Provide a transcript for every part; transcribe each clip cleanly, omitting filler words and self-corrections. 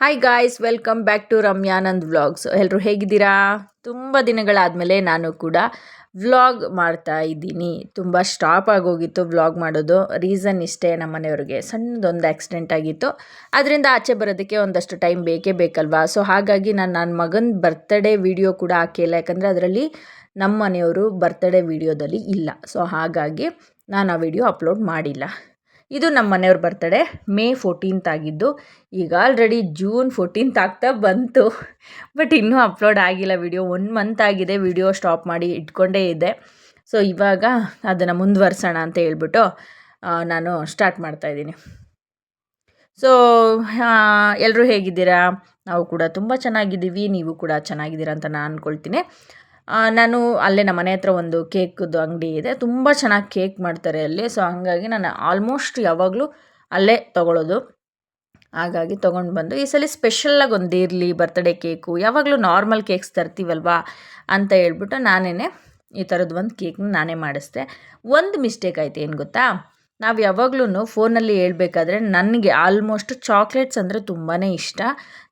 Hi guys, welcome back to Ramyanand vlogs. ಎಲ್ಲರೂ ಹೇಗಿದ್ದೀರಾ? ತುಂಬ ದಿನಗಳಾದಮೇಲೆ ನಾನು ಕೂಡ ವ್ಲಾಗ್ ಮಾಡ್ತಾ ಇದ್ದೀನಿ. ತುಂಬ ಸ್ಟಾಪ್ ಆಗೋಗಿತ್ತು ವ್ಲಾಗ್ ಮಾಡೋದು. ರೀಸನ್ ಇಷ್ಟೇ, ನಮ್ಮ ಮನೆಯವ್ರಿಗೆ ಸಣ್ಣದೊಂದು ಆಕ್ಸಿಡೆಂಟ್ ಆಗಿತ್ತು. ಅದರಿಂದ ಆಚೆ ಬರೋದಕ್ಕೆ ಒಂದಷ್ಟು ಟೈಮ್ ಬೇಕೇ ಬೇಕಲ್ವಾ. ಸೊ ಹಾಗಾಗಿ ನಾನು ನನ್ನ ಮಗನ ಬರ್ತ್ಡೇ ವಿಡಿಯೋ ಕೂಡ ಹಾಕಿಲ್ಲ, ಯಾಕಂದರೆ ಅದರಲ್ಲಿ ನಮ್ಮ ಮನೆಯವರು ಬರ್ತ್ಡೇ ವಿಡಿಯೋದಲ್ಲಿ ಇಲ್ಲ. ಸೊ ಹಾಗಾಗಿ ನಾನು ಆ ವಿಡಿಯೋ ಅಪ್ಲೋಡ್ ಮಾಡಿಲ್ಲ. ಇದು ನಮ್ಮ ಮನೆಯವ್ರ ಬರ್ತಡೇ ಮೇ 14th ಆಗಿದ್ದು. ಈಗ ಆಲ್ರೆಡಿ ಜೂನ್ 14th ಆಗ್ತಾ ಬಂತು, ಬಟ್ ಇನ್ನೂ ಅಪ್ಲೋಡ್ ಆಗಿಲ್ಲ ವಿಡಿಯೋ. 1 ಮಂತ್ ಆಗಿದೆ ವಿಡಿಯೋ ಸ್ಟಾಪ್ ಮಾಡಿ ಇಟ್ಕೊಂಡೇ ಇದೆ. ಸೊ ಇವಾಗ ಅದನ್ನು ಮುಂದುವರ್ಸೋಣ ಅಂತ ಹೇಳ್ಬಿಟ್ಟು ನಾನು ಸ್ಟಾರ್ಟ್ ಮಾಡ್ತಾಯಿದ್ದೀನಿ. ಸೊ ಎಲ್ಲರೂ ಹೇಗಿದ್ದೀರಾ? ನಾವು ಕೂಡ ತುಂಬ ಚೆನ್ನಾಗಿದ್ದೀವಿ, ನೀವು ಕೂಡ ಚೆನ್ನಾಗಿದ್ದೀರಾ ಅಂತ ನಾನು ಅಂದ್ಕೊಳ್ತೀನಿ. ನಾನು ಅಲ್ಲೇ ನಮ್ಮ ಮನೆ ಹತ್ರ ಒಂದು ಕೇಕ್ದು ಅಂಗಡಿ ಇದೆ, ತುಂಬ ಚೆನ್ನಾಗಿ ಕೇಕ್ ಮಾಡ್ತಾರೆ ಅಲ್ಲಿ. ಸೊ ಹಾಗಾಗಿ ನಾನು ಆಲ್ಮೋಸ್ಟ್ ಯಾವಾಗಲೂ ಅಲ್ಲೇ ತೊಗೊಳ್ಳೋದು. ಹಾಗಾಗಿ ತೊಗೊಂಡು ಬಂದು ಈ ಸಲ ಸ್ಪೆಷಲಾಗಿ ಒಂದು ಇರಲಿ ಬರ್ತ್ಡೇ ಕೇಕು, ಯಾವಾಗಲೂ ನಾರ್ಮಲ್ ಕೇಕ್ಸ್ ತರ್ತೀವಲ್ವಾ ಅಂತ ಹೇಳ್ಬಿಟ್ಟು ನಾನೇ ಈ ಥರದ್ದು ಒಂದು ಕೇಕ್ನ ನಾನೇ ಮಾಡಿಸ್ದೆ. ಒಂದು ಮಿಸ್ಟೇಕ್ ಆಯಿತು, ಏನು ಗೊತ್ತಾ? ನಾವು ಯಾವಾಗಲೂ ಫೋನಲ್ಲಿ ಹೇಳ್ಬೇಕಾದ್ರೆ ನನಗೆ ಆಲ್ಮೋಸ್ಟ್ ಚಾಕ್ಲೇಟ್ಸ್ ಅಂದರೆ ತುಂಬಾ ಇಷ್ಟ.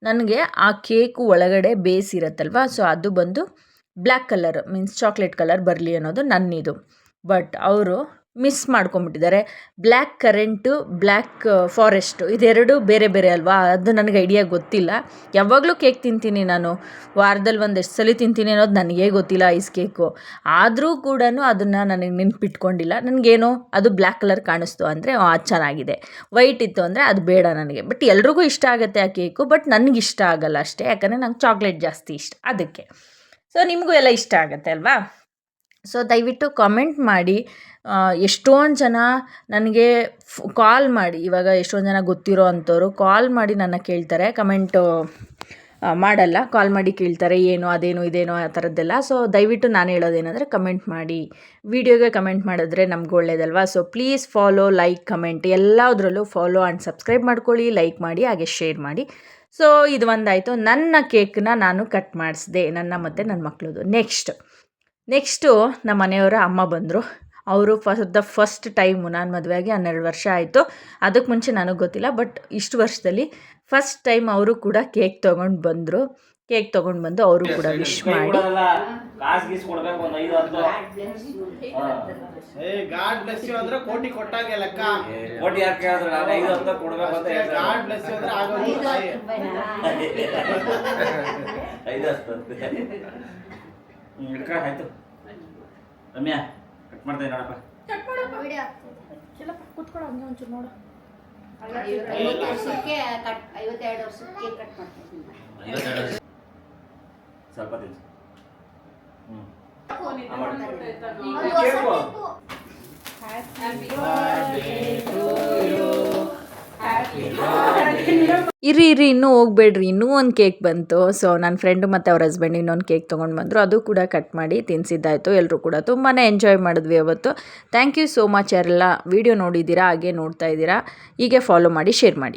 ನನಗೆ ಆ ಕೇಕು ಒಳಗಡೆ ಬೇಸ್ ಇರುತ್ತಲ್ವ, ಸೊ ಅದು ಬಂದು black colour means chocolate colour ಬರಲಿ ಅನ್ನೋದು ನನ್ನಿದು. ಬಟ್ ಅವರು ಮಿಸ್ ಮಾಡ್ಕೊಂಬಿಟ್ಟಿದ್ದಾರೆ. ಬ್ಲ್ಯಾಕ್ ಕರೆಂಟು, ಬ್ಲ್ಯಾಕ್ ಫಾರೆಸ್ಟು ಇದೆರಡು ಬೇರೆ ಬೇರೆ ಅಲ್ವಾ, ಅದು ನನಗೆ ಐಡಿಯಾ ಗೊತ್ತಿಲ್ಲ. ಯಾವಾಗಲೂ ಕೇಕ್ ತಿಂತೀನಿ ನಾನು, ವಾರದಲ್ಲಿ ಎಷ್ಟು ಸಲ ತಿಂತೀನಿ ಅನ್ನೋದು ನನಗೇ ಗೊತ್ತಿಲ್ಲ ಐಸ್ ಕೇಕು. ಆದರೂ ಕೂಡ ಅದನ್ನು ನನಗೆ ನೆನ್ಪಿಟ್ಕೊಂಡಿಲ್ಲ. ನನಗೇನೋ ಅದು ಬ್ಲ್ಯಾಕ್ ಕಲರ್ ಕಾಣಿಸ್ತು ಅಂದರೆ ಅದು ಚೆನ್ನಾಗಿದೆ, ವೈಟ್ ಇತ್ತು ಅಂದರೆ ಅದು ಬೇಡ ನನಗೆ. ಬಟ್ ಎಲ್ರಿಗೂ ಇಷ್ಟ ಆಗುತ್ತೆ ಆ ಕೇಕು, ಬಟ್ ನನಗೆ ಇಷ್ಟ ಆಗಲ್ಲ ಅಷ್ಟೇ, ಯಾಕಂದರೆ ನಂಗೆ ಚಾಕ್ಲೇಟ್ ಜಾಸ್ತಿ ಇಷ್ಟ ಅದಕ್ಕೆ. ಸೊ ನಿಮಗೂ ಎಲ್ಲ ಇಷ್ಟ ಆಗುತ್ತೆ ಅಲ್ವಾ? ಸೊ ದಯವಿಟ್ಟು ಕಾಮೆಂಟ್ ಮಾಡಿ. ಎಷ್ಟೊಂದು ಜನ ನನಗೆ ಕಾಲ್ ಮಾಡಿ, ಇವಾಗ ಎಷ್ಟೊಂದು ಜನ ಗೊತ್ತಿರೋ ಅಂಥವ್ರು ಕಾಲ್ ಮಾಡಿ ನನ್ನ ಕೇಳ್ತಾರೆ, ಕಮೆಂಟು ಮಾಡಲ್ಲ, ಕಾಲ್ ಮಾಡಿ ಕೇಳ್ತಾರೆ ಏನು ಅದೇನು ಇದೇನೋ ಆ ಥರದ್ದೆಲ್ಲ. ಸೊ ದಯವಿಟ್ಟು ನಾನು ಹೇಳೋದೇನೆಂದರೆ ಕಮೆಂಟ್ ಮಾಡಿ, ವಿಡಿಯೋಗೆ ಕಮೆಂಟ್ ಮಾಡಿದ್ರೆ ನಮ್ಗೆ ಒಳ್ಳೇದಲ್ವಾ. So please follow, like, comment ಎಲ್ಲದರಲ್ಲೂ ಫಾಲೋ ಆ್ಯಂಡ್ ಸಬ್ಸ್ಕ್ರೈಬ್ ಮಾಡ್ಕೊಳ್ಳಿ, ಲೈಕ್ ಮಾಡಿ, ಹಾಗೆ ಶೇರ್ ಮಾಡಿ. ಸೊ ಇದು ಒಂದಾಯಿತು. ನನ್ನ ಕೇಕ್ನ ನಾನು ಕಟ್ ಮಾಡಿಸಿದೆ, ನನ್ನ ಮತ್ತು ನನ್ನ ಮಕ್ಕಳದು. ನೆಕ್ಸ್ಟು ನಮ್ಮ ಮನೆಯವರ ಅಮ್ಮ ಬಂದರು. ಅವರು ಫಸ್ಟ್ ಟೈಮು, ನಾನು ಮದುವೆ ಆಗಿ 12 ವರ್ಷ ಆಯಿತು. ಅದಕ್ಕೆ ಮುಂಚೆ ನನಗೆ ಗೊತ್ತಿಲ್ಲ, ಬಟ್ ಇಷ್ಟು ವರ್ಷದಲ್ಲಿ ಫಸ್ಟ್ ಟೈಮ್ ಅವರು ಕೂಡ ಕೇಕ್ ತೊಗೊಂಡು ಬಂದರು. ಕೇಕ್ ತೊಗೊಂಡು ಬಂದು ಅವರು ಕೂಡ ವಿಶ್ ಮಾಡಿ ಆಯ್ತು. ರಮ್ಯಾ ಕಟ್ ಮಾಡ್ತಾ ನೋಡಪ್ಪ, ಕೂತ್ಕೊಳ್ಳೋ ಹಂಗೆ ಒಂಚೂರು ನೋಡು. 52 ವರ್ಷಕ್ಕೆ ಕಟ್ ಮಾಡ್ತೀನಿ. ಸ್ವಲ್ಪ ದಿವಸ ಇರಿ ಇನ್ನೂ ಹೋಗ್ಬೇಡ್ರಿ, ಇನ್ನೂ ಒಂದು ಕೇಕ್ ಬಂತು. ಸೊ ನನ್ನ ಫ್ರೆಂಡು ಮತ್ತು ಅವ್ರ ಹಸ್ಬೆಂಡ್ ಇನ್ನೊಂದು ಕೇಕ್ ತೊಗೊಂಡು ಬಂದರು, ಅದು ಕೂಡ ಕಟ್ ಮಾಡಿ ತಿನ್ನಿಸಿದ್ದಾಯಿತು. ಎಲ್ಲರೂ ಕೂಡ ತುಂಬಾ ಎಂಜಾಯ್ ಮಾಡಿದ್ವಿ ಅವತ್ತು. Thank you so much. ಯಾರೆಲ್ಲ ವೀಡಿಯೋ ನೋಡಿದ್ದೀರಾ, ಹಾಗೆ ನೋಡ್ತಾ ಇದ್ದೀರಾ, ಹೀಗೆ ಫಾಲೋ ಮಾಡಿ, ಶೇರ್ ಮಾಡಿ.